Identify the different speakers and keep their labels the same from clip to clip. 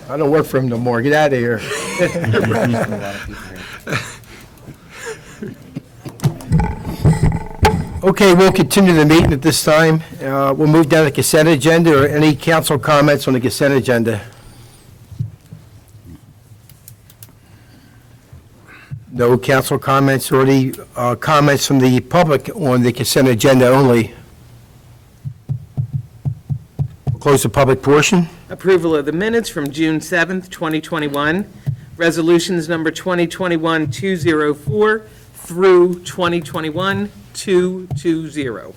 Speaker 1: I don't work for him no more. Get out of here. Okay, we'll continue the meeting at this time. We'll move down to the consent agenda, or any council comments on the consent agenda? No council comments, or any comments from the public on the consent agenda only? We'll close the public portion.
Speaker 2: Approval of the minutes from June 7th, 2021. Resolutions number 2021-204 through 2021-220.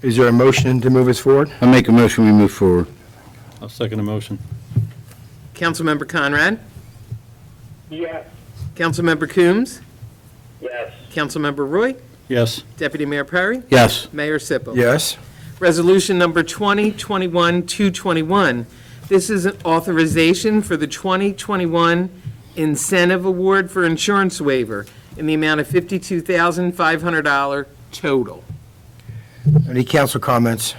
Speaker 1: Is there a motion to move us forward?
Speaker 3: I'll make a motion, we move forward.
Speaker 4: I'll second the motion.
Speaker 2: Councilmember Conrad?
Speaker 5: Yes.
Speaker 2: Councilmember Coombs?
Speaker 5: Yes.
Speaker 2: Councilmember Roy?
Speaker 4: Yes.
Speaker 2: Deputy Mayor Perry?
Speaker 3: Yes.
Speaker 2: Mayor Sippel?
Speaker 1: Yes.
Speaker 2: Resolution number 2021-221. This is an authorization for the 2021 Incentive Award for Insurance Waiver in the amount of $52,500 total.
Speaker 1: Any council comments?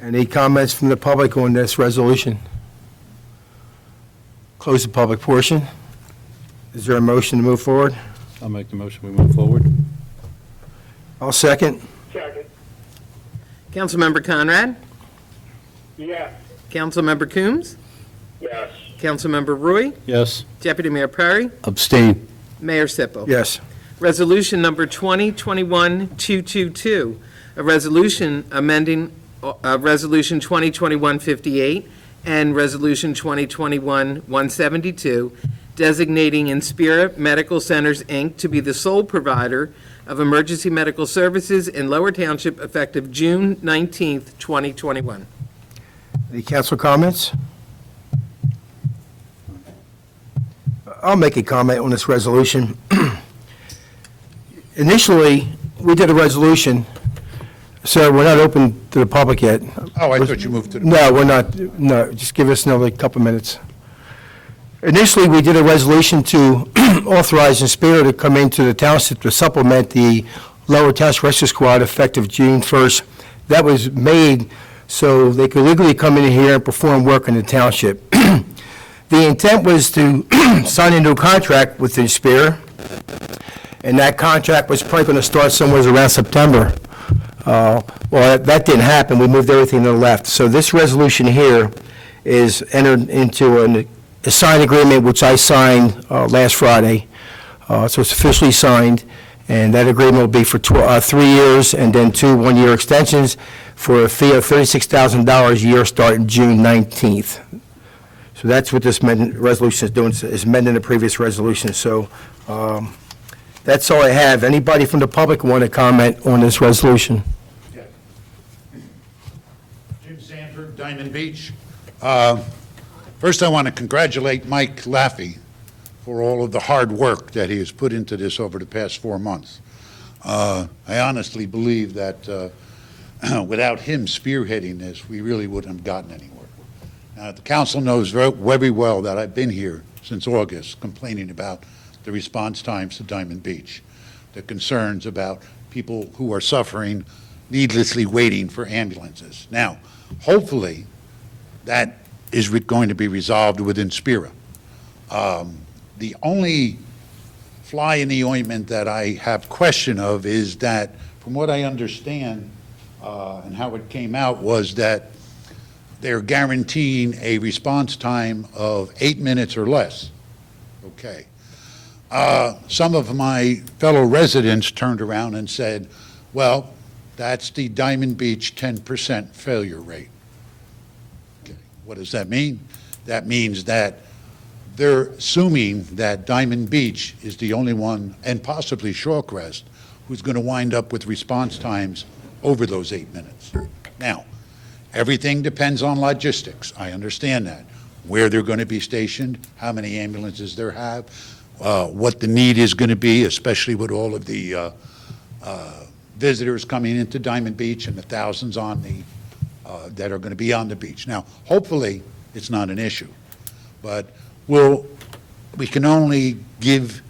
Speaker 1: Any comments from the public on this resolution? Close the public portion. Is there a motion to move forward?
Speaker 4: I'll make the motion, we move forward.
Speaker 1: I'll second.
Speaker 5: Second.
Speaker 2: Councilmember Conrad?
Speaker 5: Yes.
Speaker 2: Councilmember Coombs?
Speaker 5: Yes.
Speaker 2: Councilmember Roy?
Speaker 4: Yes.
Speaker 2: Deputy Mayor Perry?
Speaker 3: Abstain.
Speaker 2: Mayor Sippel?
Speaker 1: Yes.
Speaker 2: Resolution number 2021-222, a resolution amending Resolution 2021-58 and Resolution 2021-172, designating Inspira Medical Centers, Inc. to be the sole provider of emergency medical services in Lower Township effective June 19th, 2021.
Speaker 1: Any council comments? I'll make a comment on this resolution. Initially, we did a resolution, so we're not open to the public yet.
Speaker 6: Oh, I thought you moved to the...
Speaker 1: No, we're not, no, just give us another couple minutes. Initially, we did a resolution to authorize Inspira to come into the township to supplement the Lower Township Rescue Squad effective June 1st. That was made so they could legally come in here and perform work in the township. The intent was to sign a new contract with Inspira, and that contract was probably going to start somewhere around September. Well, that didn't happen. We moved everything to the left. So this resolution here is entered into a signed agreement, which I signed last Friday. So it's officially signed, and that agreement will be for 3 years and then 2 one-year extensions for a fee of $36,000 a year starting June 19th. So that's what this resolution is doing, is amending the previous resolution. So that's all I have. Anybody from the public want to comment on this resolution?
Speaker 6: Yes. Jim Sanford, Diamond Beach. First, I want to congratulate Mike Laffey for all of the hard work that he has put into this over the past 4 months. I honestly believe that without him spearheading this, we really wouldn't have gotten anywhere. Now, the council knows very well that I've been here since August complaining about the response times to Diamond Beach, the concerns about people who are suffering, needlessly waiting for ambulances. Now, hopefully, that is going to be resolved with Inspira. The only fly in the ointment that I have question of is that, from what I understand and how it came out, was that they're guaranteeing a response time of 8 minutes or less. Okay. Some of my fellow residents turned around and said, well, that's the Diamond Beach 10% failure rate. Okay. What does that mean? That means that they're assuming that Diamond Beach is the only one, and possibly Shawcrest, who's going to wind up with response times over those 8 minutes. Now, everything depends on logistics. I understand that. Where they're going to be stationed, how many ambulances they have, what the need is going to be, especially with all of the visitors coming into Diamond Beach and the thousands on the that are going to be on the beach. Now, hopefully, it's not an issue, but we can only give,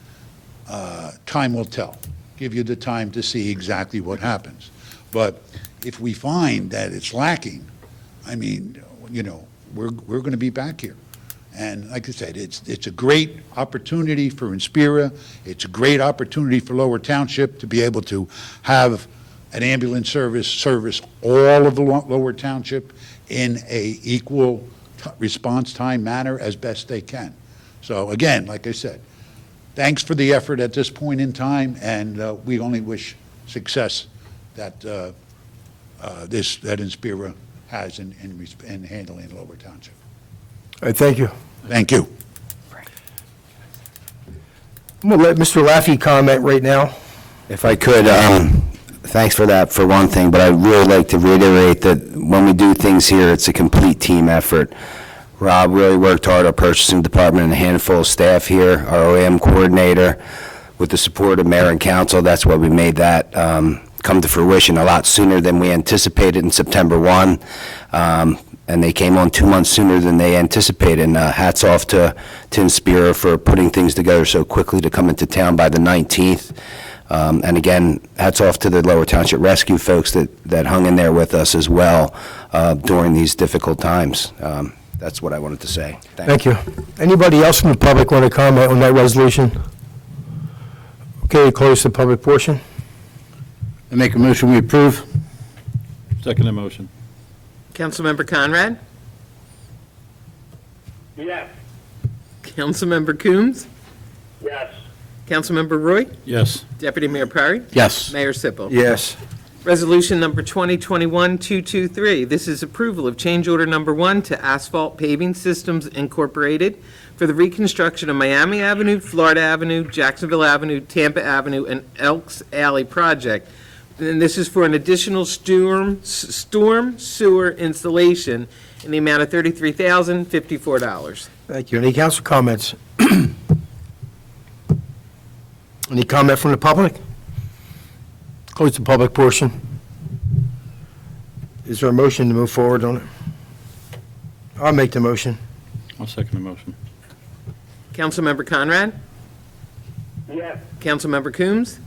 Speaker 6: time will tell, give you the time to see exactly what happens. But if we find that it's lacking, I mean, we're going to be back here. And like I said, it's a great opportunity for Inspira. It's a great opportunity for Lower Township to be able to have an ambulance service all of the Lower Township in a equal response time manner as best they can. So again, like I said, thanks for the effort at this point in time, and we only wish success that that Inspira has in handling Lower Township.
Speaker 1: All right, thank you.
Speaker 6: Thank you.
Speaker 1: I'm going to let Mr. Laffey comment right now.
Speaker 7: If I could, thanks for that, for one thing, but I'd really like to reiterate that when we do things here, it's a complete team effort. Rob really worked hard, our purchasing department, and a handful of staff here, our OEM coordinator, with the support of mayor and council. That's why we made that come to fruition a lot sooner than we anticipated in September 1. And they came on 2 months sooner than they anticipated. And hats off to Inspira for putting things together so quickly to come into town by the 19th. And again, hats off to the Lower Township Rescue folks that hung in there with us as well during these difficult times. That's what I wanted to say.
Speaker 1: Thank you. Anybody else from the public want to comment on that resolution? Okay, close the public portion.
Speaker 3: I make a motion we approve.
Speaker 4: Second motion.
Speaker 2: Councilmember Conrad?
Speaker 5: Yes.
Speaker 2: Councilmember Coombs?
Speaker 5: Yes.
Speaker 2: Councilmember Roy?
Speaker 4: Yes.
Speaker 2: Deputy Mayor Perry?
Speaker 3: Yes.
Speaker 2: Mayor Sippel?
Speaker 1: Yes.
Speaker 2: Resolution number 2021-223. This is approval of change order number 1 to Asphalt Paving Systems Incorporated for the reconstruction of Miami Avenue, Florida Avenue, Jacksonville Avenue, Tampa Avenue, and Elks Alley project. And this is for an additional storm sewer installation in the amount of $33,054.
Speaker 1: Thank you. Any council comments? Any comment from the public? Close the public portion. Is there a motion to move forward on it? I'll make the motion.
Speaker 4: I'll second the motion.
Speaker 2: Councilmember Conrad?
Speaker 5: Yes.
Speaker 2: Councilmember Coombs?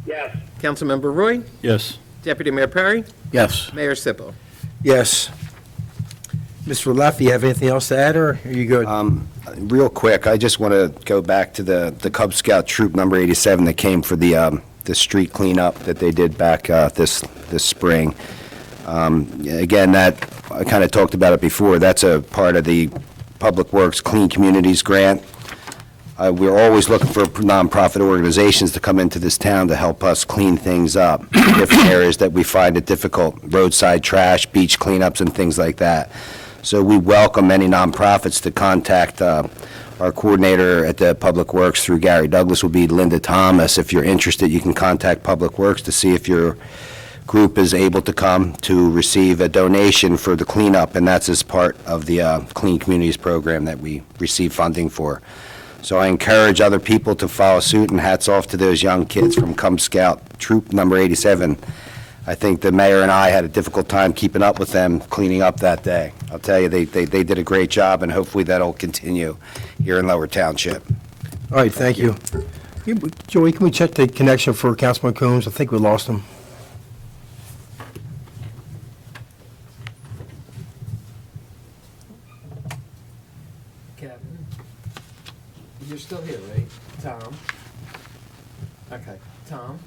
Speaker 5: Yes.
Speaker 2: Councilmember Roy?
Speaker 4: Yes.
Speaker 2: Deputy Mayor Perry?
Speaker 3: Yes.
Speaker 2: Mayor Sippel?
Speaker 1: Yes. Mr. Laffey, you have anything else to add, or are you good?
Speaker 7: Real quick, I just want to go back to the Cub Scout Troop number 87 that came for the street cleanup that they did back this spring. Again, that, I kind of talked about it before, that's a part of the Public Works Clean Communities Grant. We're always looking for nonprofit organizations to come into this town to help us clean things up, different areas that we find it difficult, roadside trash, beach cleanups, and things like that. So we welcome any nonprofits to contact our coordinator at the Public Works through Gary Douglas will be Linda Thomas. If you're interested, you can contact Public Works to see if your group is able to come to receive a donation for the cleanup, and that's as part of the Clean Communities program that we receive funding for. So I encourage other people to follow suit, and hats off to those young kids from Cub Scout Troop number 87. I think the mayor and I had a difficult time keeping up with them cleaning up that day. I'll tell you, they did a great job, and hopefully that'll continue here in Lower Township.
Speaker 1: All right, thank you. Joey, can we check the connection for Councilman Coombs? I think we lost him.
Speaker 2: Kevin, you're still here, right? Tom? Okay, Tom?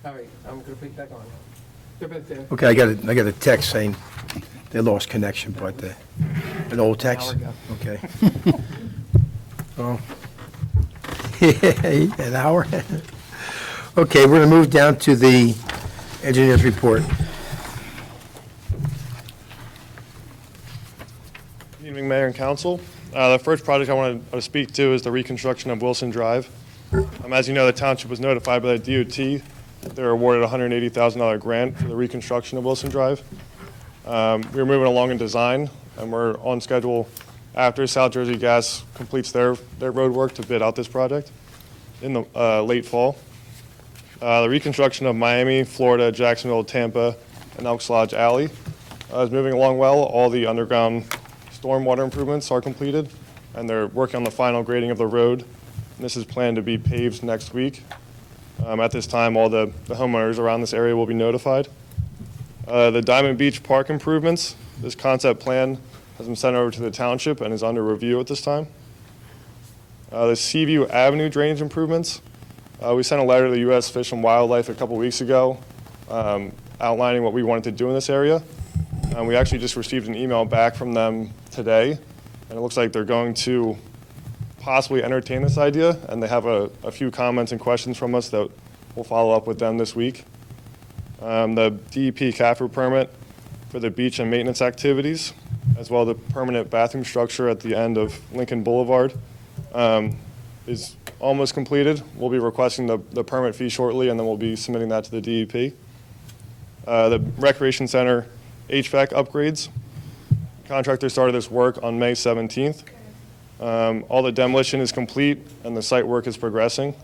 Speaker 2: All right, I'm gonna put you back on. They're both there.
Speaker 1: Okay, I got a text saying they lost connection, but an old text?
Speaker 2: Hour ago.
Speaker 1: Okay. Oh. An hour? Okay, we're going to move down to the engineer's report.
Speaker 8: Good evening, Mayor and Council. The first project I want to speak to is the reconstruction of Wilson Drive. As you know, the township was notified by the DOT that they were awarded a $180,000 grant for the reconstruction of Wilson Drive. We're moving along in design, and we're on schedule after South Jersey Gas completes their road work to bid out this project in the late fall. The reconstruction of Miami, Florida, Jacksonville, Tampa, and Elks Lodge Alley is moving along well. All the underground stormwater improvements are completed, and they're working on the final grading of the road. And this is planned to be paved next week. At this time, all the homeowners around this area will be notified. The Diamond Beach Park improvements, this concept plan has been sent over to the township and is under review at this time. The Seaview Avenue drainage improvements, we sent a letter to the U.S. Fish and Wildlife a couple weeks ago outlining what we wanted to do in this area. We actually just received an email back from them today, and it looks like they're going to possibly entertain this idea, and they have a few comments and questions from us that we'll follow up with them this week. The DEP CAFR permit for the beach and maintenance activities, as well as the permanent bathroom structure at the end of Lincoln Boulevard, is almost completed. We'll be requesting the permit fee shortly, and then we'll be submitting that to the DEP. The Recreation Center HVAC upgrades. Contractor started this work on May 17th. All the demolition is complete, and the site work is progressing.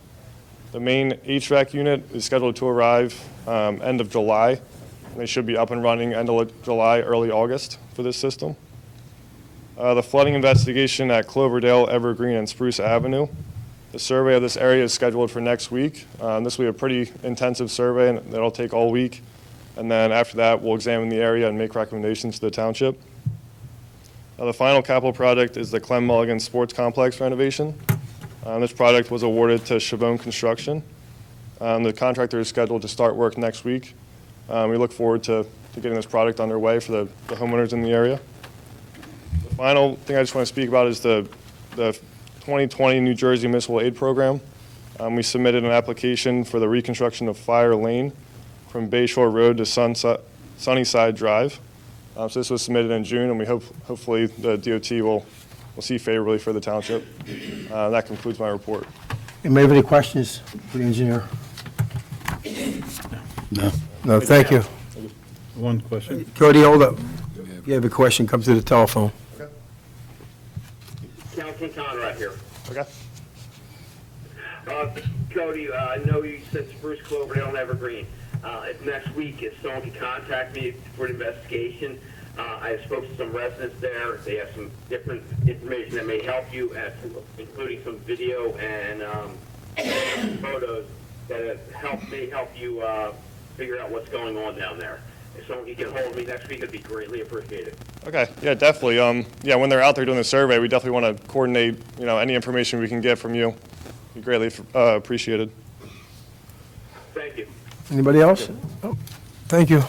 Speaker 8: The main HVAC unit is scheduled to arrive end of July. And they should be up and running end of July, early August for this system. The flooding investigation at Cloverdale, Evergreen, and Spruce Avenue. The survey of this area is scheduled for next week. This will be a pretty intensive survey, and that'll take all week. And then after that, we'll examine the area and make recommendations to the township. The final capital project is the Clem Mulligan Sports Complex renovation. This project was awarded to Hvac Construction. The contractor is scheduled to start work next week. We look forward to getting this project underway for the homeowners in the area. The final thing I just want to speak about is the 2020 New Jersey Municipal Aid Program. We submitted an application for the reconstruction of Fire Lane from Bayshore Road to Sunnyside Drive. So this was submitted in June, and we hopefully the DOT will see favorably for the township. That concludes my report.
Speaker 1: Anybody have any questions for the engineer?
Speaker 3: No.
Speaker 1: No, thank you.
Speaker 4: One question.
Speaker 1: Cody, hold up. If you have a question, come to the telephone.
Speaker 5: Councilman Conrad here.
Speaker 8: Okay.
Speaker 5: Cody, I know you said Spruce, Cloverdale, and Evergreen. If next week, if someone can contact me for an investigation, I spoke to some residents there. They have some different information that may help you, including some video and photos that may help you figure out what's going on down there. If someone can get hold of me next week, it'd be greatly appreciated.
Speaker 8: Okay, yeah, definitely. Yeah, when they're out there doing the survey, we definitely want to coordinate, any information we can get from you. Be greatly appreciated.
Speaker 5: Thank you.
Speaker 1: Anybody else? Oh, thank you.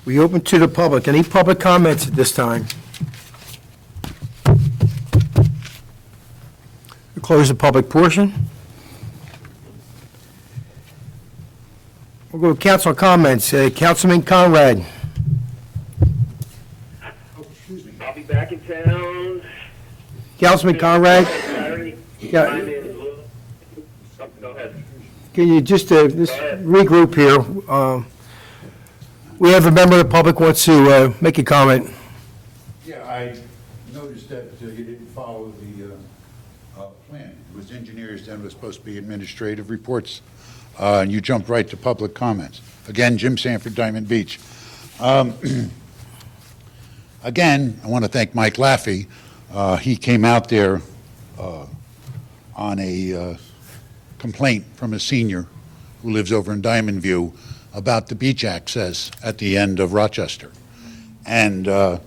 Speaker 1: We open to the public. Any public comments at this time? We close the public portion. We'll go to council comments. Councilman Conrad.
Speaker 5: I'll be back in town
Speaker 1: Councilman Conrad,
Speaker 5: Saturday.
Speaker 1: Yeah.
Speaker 5: I'm in. Go ahead.
Speaker 1: can you just regroup here? We have a member of the public wants to make a comment.
Speaker 6: Yeah, I noticed that you didn't follow the plan. It was engineers, then it was supposed to be administrative reports, and you jumped right to public comments. Again, Jim Sanford, Diamond Beach. Again, I want to thank Mike Laffey. He came out there on a complaint from a senior who lives over in Diamond View about the beach access at the end of Rochester. And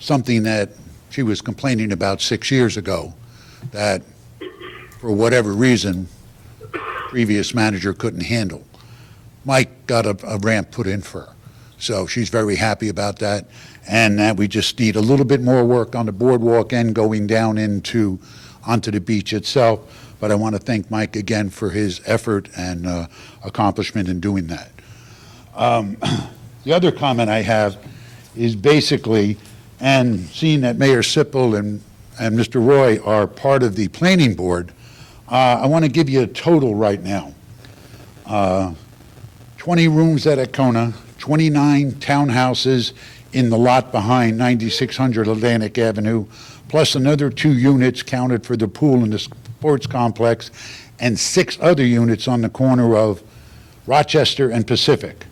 Speaker 6: something that she was complaining about 6 years ago, that for whatever reason, previous manager couldn't handle. Mike got a ramp put in for her. So she's very happy about that, and that we just need a little bit more work on the boardwalk and going down onto the beach itself. But I want to thank Mike again for his effort and accomplishment in doing that. The other comment I have is basically, and seeing that Mayor Sipple and Mr. Roy are part of the planning board, I want to give you a total right now. 20 rooms at Econa, 29 townhouses in the lot behind 9600 Atlantic Avenue, plus another 2 units counted for the pool and the sports complex, and 6 other units on the corner of Rochester and Pacific.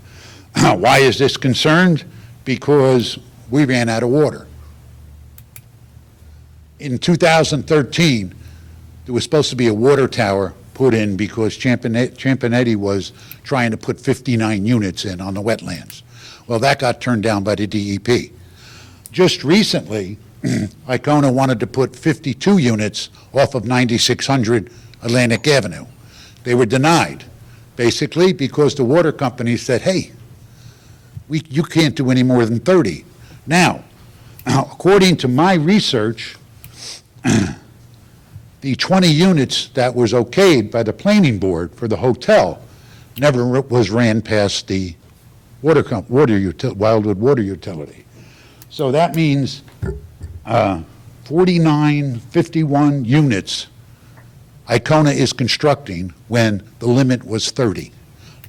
Speaker 6: Why is this concerned? Because we ran out of water. In 2013, there was supposed to be a water tower put put in because Champanetti was trying to put 59 units in on the wetlands. Well, that got turned down by the DEP. Just recently, Icona wanted to put 52 units off of 9600 Atlantic Avenue. They were denied, basically because the water company said, hey, you can't do any more than 30. Now, according to my research, the 20 units that was okayed by the planning board for the hotel never was ran past the Wildwood Water Utility. So that means 49, 51 units Icona is constructing when the limit was 30,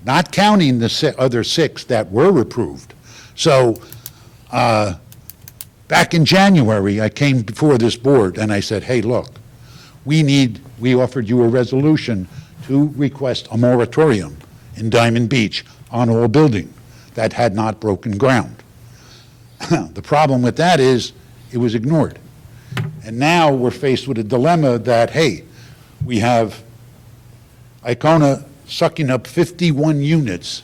Speaker 6: not counting the other 6 that were approved. So back in January, I came before this board and I said, hey, look, we offered you a resolution to request a moratorium in Diamond Beach on all building that had not broken ground. The problem with that is it was ignored. And now we're faced with a dilemma that, hey, we have Icona sucking up 51 units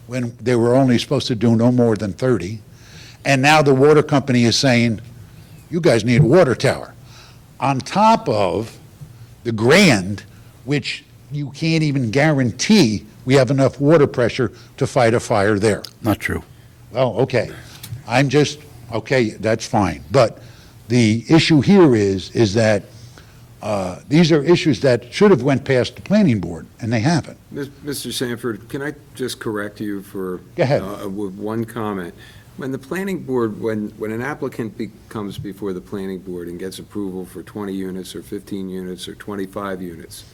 Speaker 6: when they were only supposed to do no more than 30. And now the water company is saying, you guys need a water tower. On top of the grand, which you can't even guarantee we have enough water pressure to fight a fire there.
Speaker 3: Not true.
Speaker 6: Well, okay, okay, that's fine. But the issue here is that these are issues that should have went past the planning board, and they haven't.
Speaker 9: Mr. Sanford, can I just correct you for?
Speaker 6: Go ahead.
Speaker 9: With one comment? When the planning board, when an applicant comes before the planning board and gets approval for 20 units or 15 units or 25 units,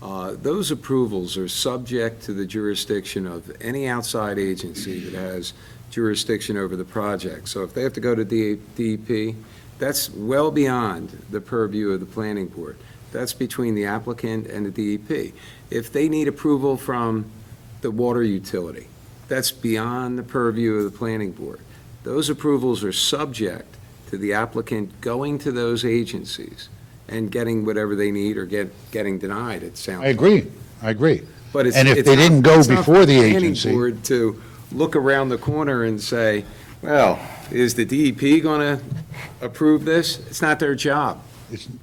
Speaker 9: those approvals are subject to the jurisdiction of any outside agency that has jurisdiction over the project. So if they have to go to DEP, that's well beyond the purview of the planning board. That's between the applicant and the DEP. If they need approval from the water utility, that's beyond the purview of the planning board. Those approvals are subject to the applicant going to those agencies and getting whatever they need or getting denied, it sounds.
Speaker 6: I agree.
Speaker 9: But it's
Speaker 6: And if
Speaker 9: it's
Speaker 6: they
Speaker 9: not-
Speaker 6: didn't go
Speaker 9: it's not
Speaker 6: before the
Speaker 9: planning
Speaker 6: agency-
Speaker 9: board to look around the corner and say, well, is the DEP going to approve this? It's not their job.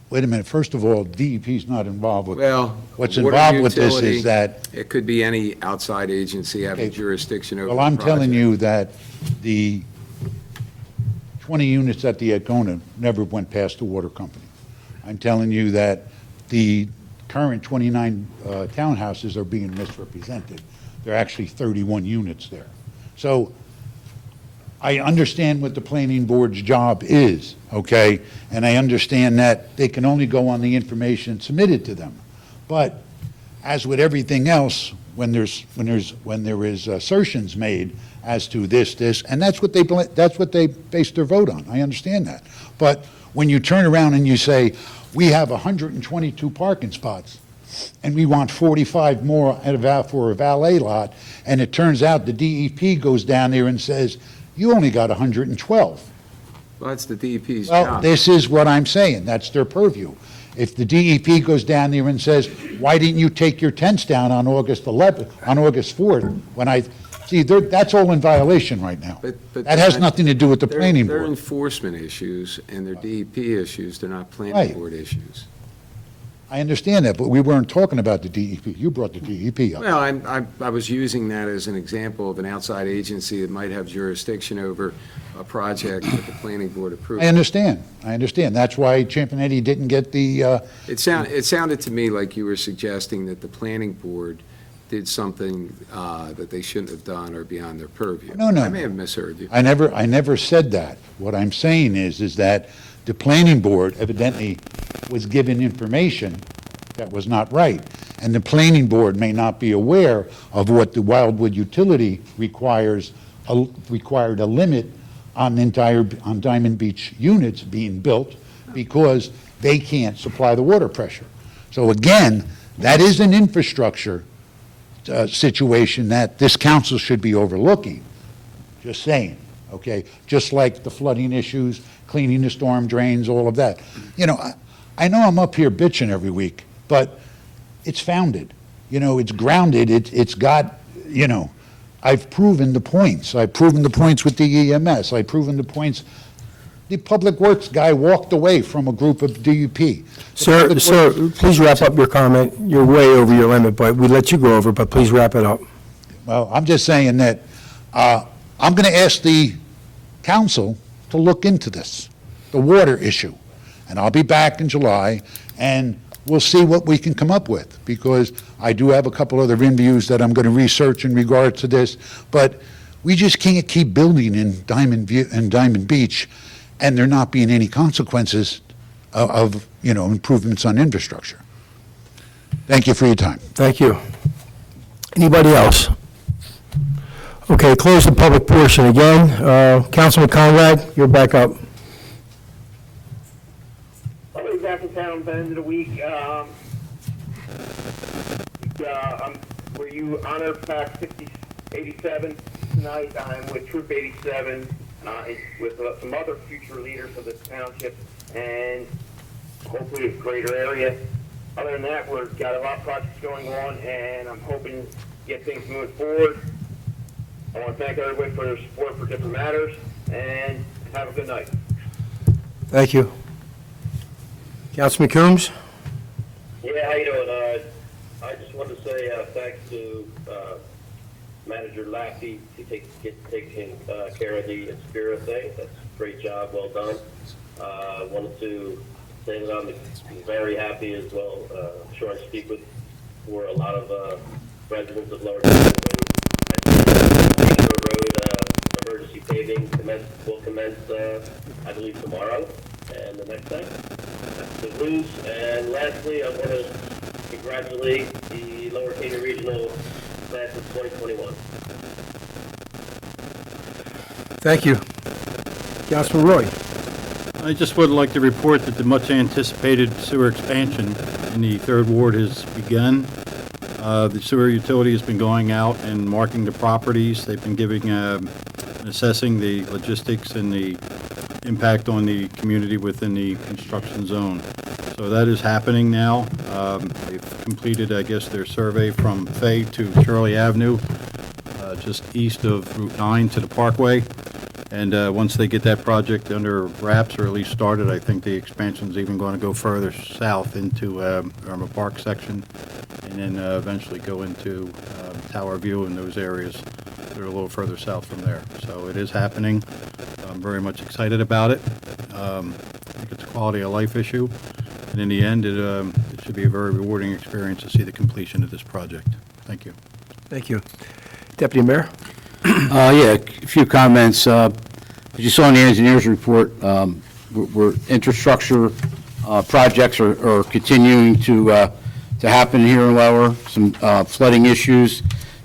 Speaker 6: Wait a minute, first of all, DEP's not involved with,
Speaker 9: Well,
Speaker 6: what's
Speaker 9: water
Speaker 6: involved with this
Speaker 9: utility,
Speaker 6: is that,
Speaker 9: it could be any outside agency having
Speaker 6: Okay.
Speaker 9: jurisdiction over the
Speaker 6: well, I'm telling
Speaker 9: project.
Speaker 6: you that the 20 units at the Icona never went past the water company. I'm telling you that the current 29 townhouses are being misrepresented. There are actually 31 units there. So I understand what the planning board's job is, okay? And I understand that they can only go on the information submitted to them. But as with everything else, when there is assertions made as to this, and that's what they base their vote on. I understand that. But when you turn around and you say, we have 122 parking spots, and we want 45 more for a valet lot, and it turns out the DEP goes down there and says, you only got 112.
Speaker 9: Well, that's the DEP's
Speaker 6: Well,
Speaker 9: job.
Speaker 6: this is what I'm saying, that's their purview. If the DEP goes down there and says, why didn't you take your tents down on August 4th, that's all in violation right now.
Speaker 9: But
Speaker 6: That has nothing to do with the planning
Speaker 9: They're
Speaker 6: board.
Speaker 9: enforcement issues, and they're DEP issues, they're not planning
Speaker 6: Right.
Speaker 9: board issues.
Speaker 6: I understand that, but we weren't talking about the DEP. You brought the DEP up.
Speaker 9: Well, I was using that as an example of an outside agency that might have jurisdiction over a project that the planning board approved.
Speaker 6: I understand. That's why Champanetti didn't get the,
Speaker 9: It sounded to me like you were suggesting that the planning board did something that they shouldn't have done or beyond their purview.
Speaker 6: No.
Speaker 9: I may have misheard you.
Speaker 6: I never said that. What I'm saying is that the planning board evidently was given information that was not right. And the planning board may not be aware of what the Wildwood utility required a limit on Diamond Beach units being built because they can't supply the water pressure. So again, that is an infrastructure situation that this council should be overlooking. Just saying, okay? Just like the flooding issues, cleaning the storm drains, all of that. You know, I know I'm up here bitching every week, but it's founded. It's grounded, it's got, I've proven the points. I've proven the points with the EMS. I've proven the points. The Public Works guy walked away from a group of DUP.
Speaker 1: Sir, please wrap up your comment. You're way over your limit, but we let you go over, but please wrap it up.
Speaker 6: Well, I'm just saying that I'm going to ask the council to look into this, the water issue. And I'll be back in July, and we'll see what we can come up with, because I do have a couple other interviews that I'm going to research in regard to this. But we just can't keep building in Diamond Beach, and there not being any consequences of improvements on infrastructure. Thank you for your time.
Speaker 1: Thank you. Anybody else? Okay, close the public portion again. Councilman Conrad, you're back up.
Speaker 5: I'll be back in town by the end of the week. Were you honor Hvac 87 tonight? I'm with Troop 87 with some other future leaders of the township and hopefully a greater area. Other than that, we've got a lot of projects going on, and I'm hoping to get things moving forward. I want to thank everybody for their support for different matters, and have a good night.
Speaker 1: Thank you. Councilman Coombs?
Speaker 10: Yeah, how you doing? I just wanted to say thanks to Manager Laffey to taking care of the Inspira thing. That's a great job, well done. Wanted to say that I'm very happy as well. I'm sure I speak for a lot of residents of Lower Township. Road emergency paving will commence, I believe, tomorrow and the next day. That's good news. And lastly, I want to congratulate the Lower Canyon Regional class of 2021.
Speaker 1: Thank you. Councilman Roy?
Speaker 4: I just would like to report that the much-anticipated sewer expansion in the Third Ward has begun. The sewer utility has been going out and marking the properties. They've been giving, assessing the logistics and the impact on the community within the construction zone. So that is happening now. They've completed, I guess, their survey from Fay to Shirley Avenue, just east of Route 9 to the Parkway. And once they get that project under wraps, or at least started, I think the expansion's even going to go further south into Irma Park section, and then eventually go into Tower View and those areas that are a little further south from there. So it is happening. I'm very much excited about it. I think it's a quality of life issue, and in the end, it should be a very rewarding experience to see the completion of this project. Thank you.
Speaker 1: Thank you. Deputy Mayor?
Speaker 3: Yeah, a few comments. As you saw in the engineer's report, infrastructure projects are continuing to happen here in Lower. Some flooding issues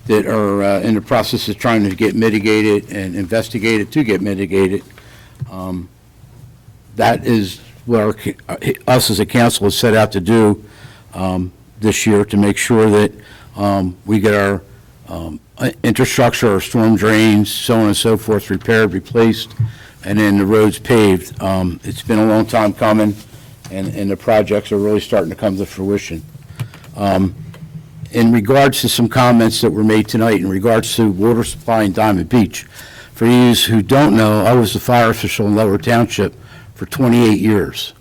Speaker 3: that are in the process of trying to get mitigated and investigated to get mitigated. That is what us as a council has set out to do this year, to make sure that we get our infrastructure, our storm drains, so on and so forth, repaired, replaced, and then the roads paved. It's been a long time coming, and the projects are really starting to come to fruition. In regards to some comments that were made tonight in regards to water supply in Diamond Beach, for you who don't know, I was the fire official in Lower Township for 28 years.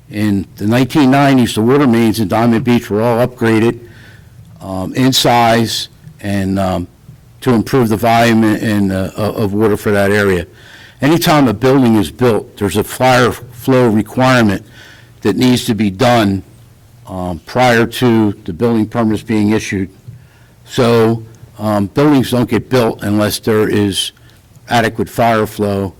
Speaker 3: In the 1990s, the water mains in Diamond Beach were all upgraded in size and to improve the volume of water for that area. Anytime a building is built, there's a fire flow requirement that needs to be done prior to the building permits being issued. So buildings don't get built unless there is adequate fire flow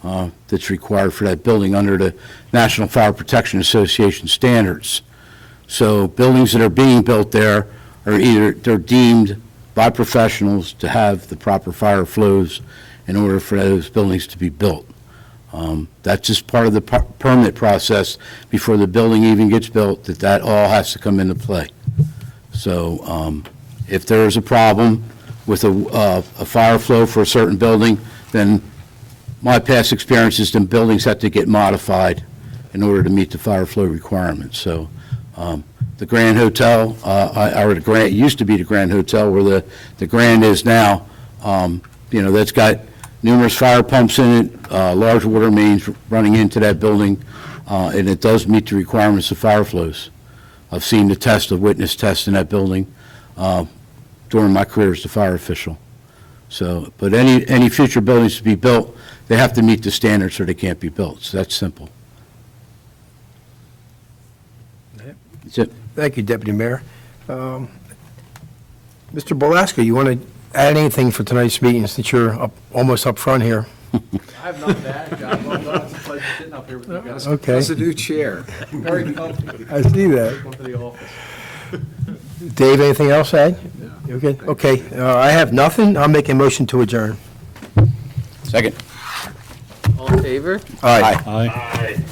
Speaker 3: that's required for that building under the National Fire Protection Association standards. So buildings that are being built there are they're deemed by professionals to have the proper fire flows in order for those buildings to be built. That's just part of the permit process before the building even gets built, that all has to come into play. So if there is a problem with a fire flow for a certain building, then my past experience is the buildings have to get modified in order to meet the fire flow requirements. So the Grand Hotel, or the Grand, it used to be the Grand Hotel where the Grand is now. That's got numerous fire pumps in it, large water mains running into that building, and it does meet the requirements of fire flows. I've seen the test, the witness test in that building during my career as the fire official. So, but any future buildings to be built, they have to meet the standards or they can't be built. So that's simple. That's it.
Speaker 1: Thank you, Deputy Mayor. Mr. Belasco, you want to add anything for tonight's meeting, since you're almost up front here?
Speaker 11: I have nothing to add, John. Well done. It's a pleasure sitting up here with you guys.
Speaker 1: Okay,
Speaker 9: That's a new chair.
Speaker 11: Very comfy.
Speaker 1: I see that.
Speaker 11: Welcome to the office.
Speaker 1: Dave, anything else to add? You okay? Okay, I have nothing. I'll make a motion to adjourn.
Speaker 3: Second.
Speaker 2: All in favor?
Speaker 1: Aye.
Speaker 4: Aye.
Speaker 5: Aye.